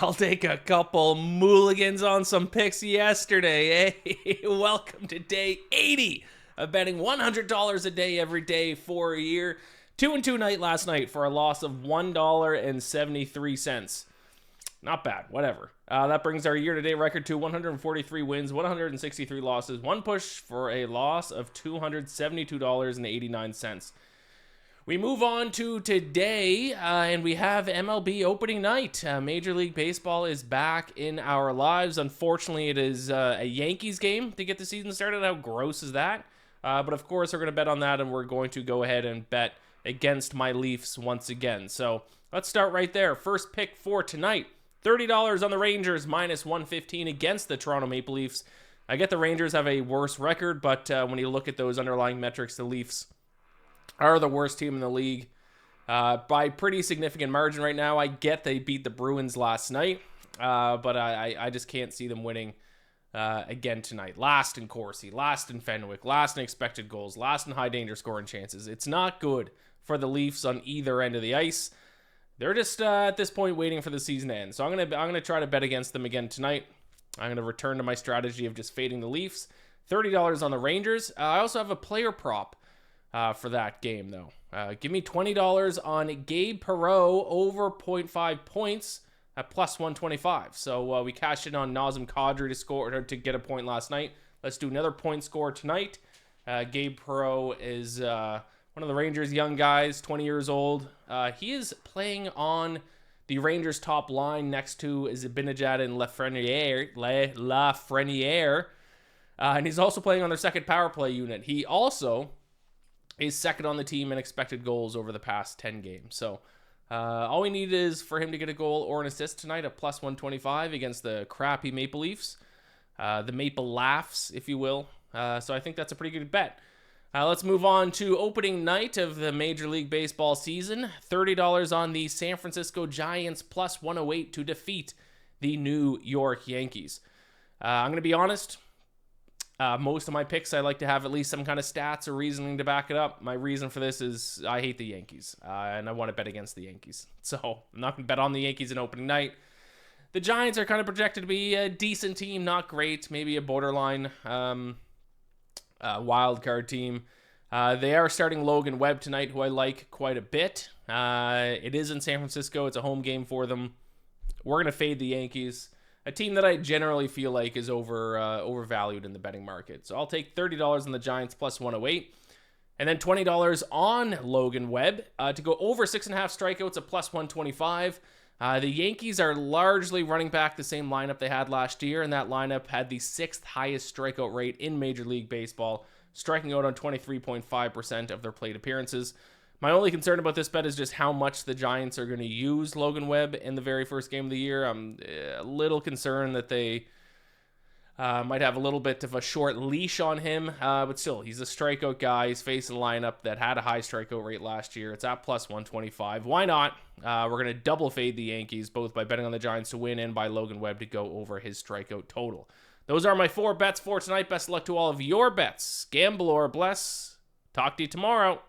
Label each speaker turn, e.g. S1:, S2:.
S1: I'll take a couple mulligans on some picks yesterday. Hey, welcome to day 80 of betting $100 a day every day for a year. 2-2 night last night for a loss of $1.73. Not bad, whatever. That brings our year-to-date record to 143 wins, 163 losses, one push for a loss of $272.89. We move on to today, and we have MLB opening night. Major League Baseball is back in our lives. Unfortunately, it is a Yankees game to get the season started. How gross is that? But of course, we're going to bet on that, and we're going to go ahead and bet against my Leafs once again. So let's start right there. First pick for tonight, $30 on the Rangers, minus 115 against the Toronto Maple Leafs. I get the Rangers have a worse record, but when you look at those underlying metrics, the Leafs are the worst team in the league by pretty significant margin right now. I get they beat the Bruins last night, but I just can't see them winning again tonight. Last in Corsi, last in Fenwick, last in expected goals, last in high danger scoring chances. It's not good for the Leafs on either end of the ice. They're just at this point waiting for the season to end. So I'm gonna try to bet against them again tonight. I'm gonna return to my strategy of just fading the Leafs. $30 on the Rangers. I also have a player prop for that game, though. Give me $20 on Gabe Perreault over 0.5 points at plus 125. So we cashed in on Nazem Kadri to score to get a point last night. Let's do another point score tonight. Gabe Perreault is one of the Rangers' young guys, 20 years old. He is playing on the Rangers' top line next to Zibanejad and Lafreniere. And he's also playing on their second power play unit. He also is second on the team in expected goals over the past 10 games. So all we need is for him to get a goal or an assist tonight at plus 125 against the crappy Maple Leafs. The Maple Laughs, if you will. So I think that's a pretty good bet. Let's move on to opening night of the Major League Baseball season. $30 on the San Francisco Giants plus 108 to defeat the New York Yankees. I'm going to be honest. Most of my picks, I like to have at least some kind of stats or reasoning to back it up. My reason for this is I hate the Yankees, and I want to bet against the Yankees. So I'm not going to bet on the Yankees in opening night. The Giants are kind of projected to be a decent team, not great, maybe a borderline wild card team. They are starting Logan Webb tonight, who I like quite a bit. It is in San Francisco. It's a home game for them. We're going to fade the Yankees. A team that I generally feel like is overvalued in the betting market. So I'll take $30 on the Giants plus 108. And then $20 on Logan Webb to go over 6.5 strikeouts at plus 125. The Yankees are largely running back the same lineup they had last year, and that lineup had the 6th highest strikeout rate in Major League Baseball, striking out on 23.5% of their plate appearances. My only concern about this bet is just how much the Giants are going to use Logan Webb in the very first game of the year. I'm a little concerned that they might have a little bit of a short leash on him, but still, he's a strikeout guy. He's facing a lineup that had a high strikeout rate last year. It's at plus 125. Why not? We're going to double fade the Yankees, both by betting on the Giants to win and by Logan Webb to go over his strikeout total. Those are my 4 bets for tonight. Best of luck to all of your bets. Gamble or bless. Talk to you tomorrow.